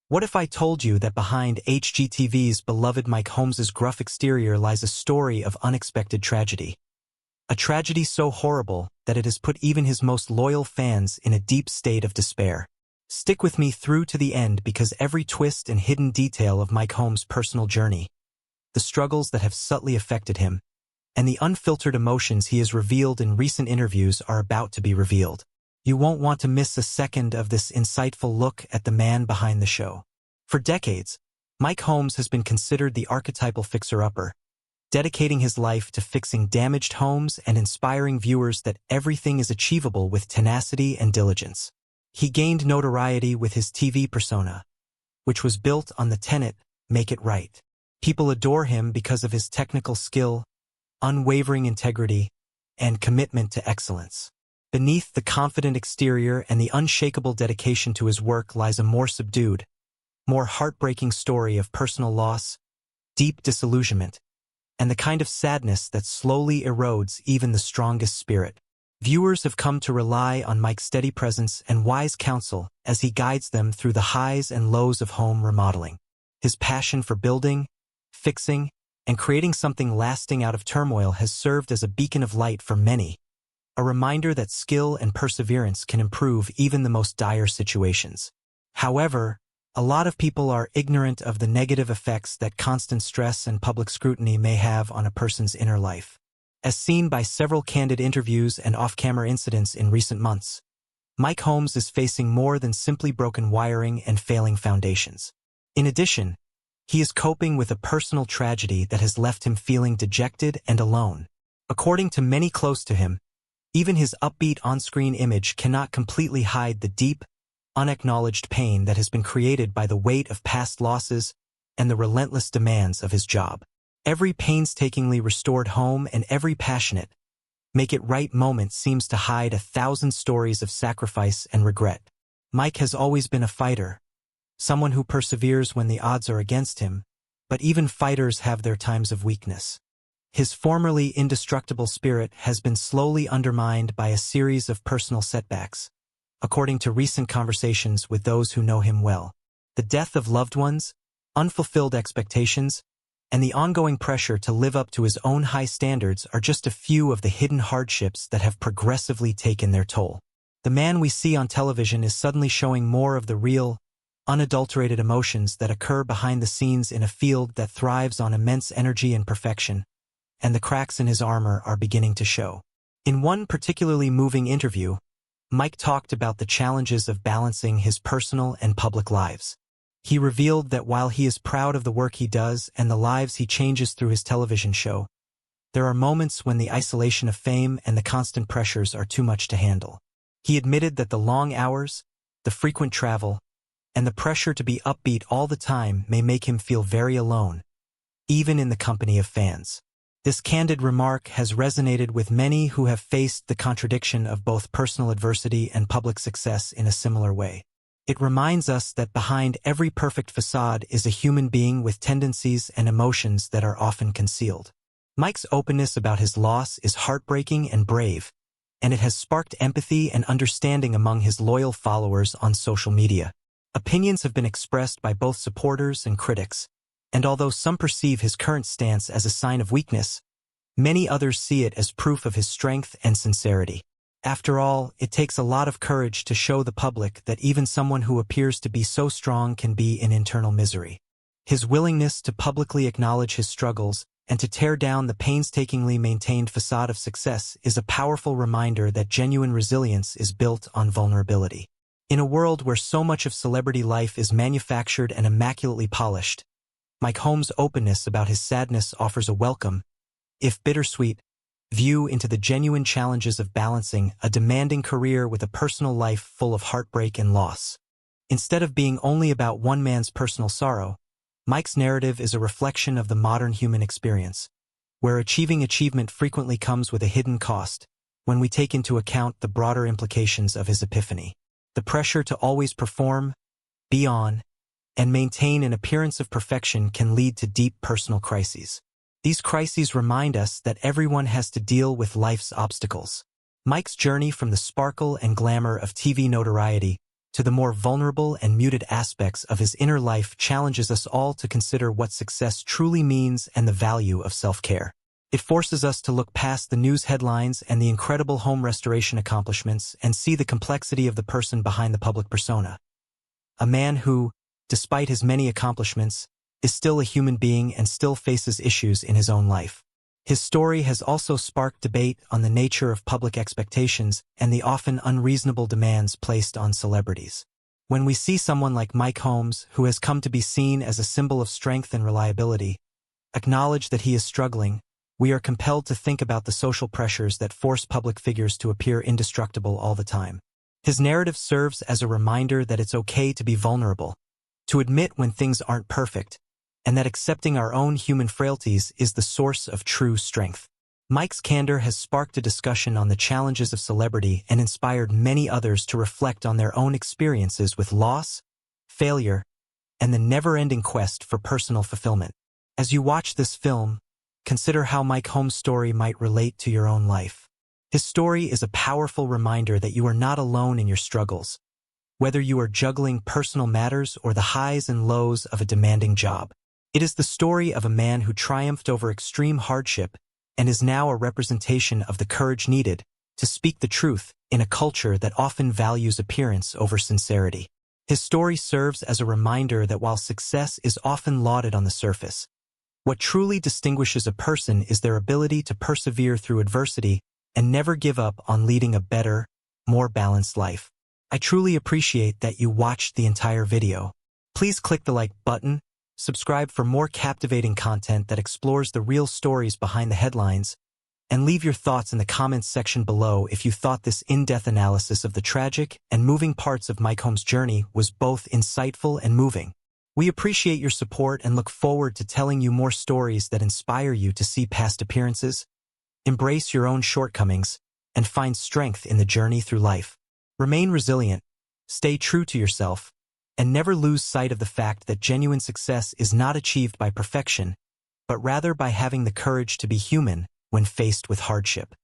What if I told you that behind HGTV's beloved Mike Holmes's gruff exterior lies a story of unexpected tragedy? A tragedy so horrible that it has put even his most loyal fans in a deep state of despair. Stick with me through to the end because every twist and hidden detail of Mike Holmes' personal journey, the struggles that have subtly affected him, and the unfiltered emotions he has revealed in recent interviews are about to be revealed. You won't want to miss a second of this insightful look at the man behind the show. For decades, Mike Holmes has been considered the archetypal fixer-upper, dedicating his life to fixing damaged homes and inspiring viewers that everything is achievable with tenacity and diligence. He gained notoriety with his TV persona, which was built on the tenet, make it right. People adore him because of his technical skill, unwavering integrity, and commitment to excellence. Beneath the confident exterior and the unshakable dedication to his work lies a more subdued, more heartbreaking story of personal loss, deep disillusionment, and the kind of sadness that slowly erodes even the strongest spirit. Viewers have come to rely on Mike's steady presence and wise counsel as he guides them through the highs and lows of home remodeling. His passion for building, fixing, and creating something lasting out of turmoil has served as a beacon of light for many, a reminder that skill and perseverance can improve even the most dire situations. However, a lot of people are ignorant of the negative effects that constant stress and public scrutiny may have on a person's inner life. As seen by several candid interviews and off-camera incidents in recent months, Mike Holmes is facing more than simply broken wiring and failing foundations. In addition, he is coping with a personal tragedy that has left him feeling dejected and alone. According to many close to him, even his upbeat on-screen image cannot completely hide the deep, unacknowledged pain that has been created by the weight of past losses and the relentless demands of his job. Every painstakingly restored home and every passionate, make-it-right moment seems to hide 1,000 stories of sacrifice and regret. Mike has always been a fighter, someone who perseveres when the odds are against him, but even fighters have their times of weakness. His formerly indestructible spirit has been slowly undermined by a series of personal setbacks, according to recent conversations with those who know him well. The death of loved ones, unfulfilled expectations, and the ongoing pressure to live up to his own high standards are just a few of the hidden hardships that have progressively taken their toll. The man we see on television is suddenly showing more of the real, unadulterated emotions that occur behind the scenes in a field that thrives on immense energy and perfection, and the cracks in his armor are beginning to show. In one particularly moving interview, Mike talked about the challenges of balancing his personal and public lives. He revealed that while he is proud of the work he does and the lives he changes through his television show, there are moments when the isolation of fame and the constant pressures are too much to handle. He admitted that the long hours, the frequent travel, and the pressure to be upbeat all the time may make him feel very alone, even in the company of fans. This candid remark has resonated with many who have faced the contradiction of both personal adversity and public success in a similar way. It reminds us that behind every perfect facade is a human being with tendencies and emotions that are often concealed. Mike's openness about his loss is heartbreaking and brave, and it has sparked empathy and understanding among his loyal followers on social media. Opinions have been expressed by both supporters and critics, and although some perceive his current stance as a sign of weakness, many others see it as proof of his strength and sincerity. After all, it takes a lot of courage to show the public that even someone who appears to be so strong can be in internal misery. His willingness to publicly acknowledge his struggles and to tear down the painstakingly maintained facade of success is a powerful reminder that genuine resilience is built on vulnerability. In a world where so much of celebrity life is manufactured and immaculately polished, Mike Holmes' openness about his sadness offers a welcome, if bittersweet, view into the genuine challenges of balancing a demanding career with a personal life full of heartbreak and loss. Instead of being only about one man's personal sorrow, Mike's narrative is a reflection of the modern human experience, where achievement frequently comes with a hidden cost, when we take into account the broader implications of his epiphany. The pressure to always perform, be on, and maintain an appearance of perfection can lead to deep personal crises. These crises remind us that everyone has to deal with life's obstacles. Mike's journey from the sparkle and glamour of TV notoriety to the more vulnerable and muted aspects of his inner life challenges us all to consider what success truly means and the value of self-care. It forces us to look past the news headlines and the incredible home restoration accomplishments and see the complexity of the person behind the public persona. A man who, despite his many accomplishments, is still a human being and still faces issues in his own life. His story has also sparked debate on the nature of public expectations and the often unreasonable demands placed on celebrities. When we see someone like Mike Holmes, who has come to be seen as a symbol of strength and reliability, acknowledge that he is struggling, we are compelled to think about the social pressures that force public figures to appear indestructible all the time. His narrative serves as a reminder that it's okay to be vulnerable, to admit when things aren't perfect, and that accepting our own human frailties is the source of true strength. Mike's candor has sparked a discussion on the challenges of celebrity and inspired many others to reflect on their own experiences with loss, failure, and the never-ending quest for personal fulfillment. As you watch this film, consider how Mike Holmes' story might relate to your own life. His story is a powerful reminder that you are not alone in your struggles, whether you are juggling personal matters or the highs and lows of a demanding job. It is the story of a man who triumphed over extreme hardship and is now a representation of the courage needed to speak the truth in a culture that often values appearance over sincerity. His story serves as a reminder that while success is often lauded on the surface, what truly distinguishes a person is their ability to persevere through adversity and never give up on leading a better, more balanced life. I truly appreciate that you watched the entire video. Please click the like button, subscribe for more captivating content that explores the real stories behind the headlines, and leave your thoughts in the comments section below if you thought this in-depth analysis of the tragic and moving parts of Mike Holmes' journey was both insightful and moving. We appreciate your support and look forward to telling you more stories that inspire you to see past appearances, embrace your own shortcomings, and find strength in the journey through life. Remain resilient, stay true to yourself, and never lose sight of the fact that genuine success is not achieved by perfection, but rather by having the courage to be human when faced with hardship.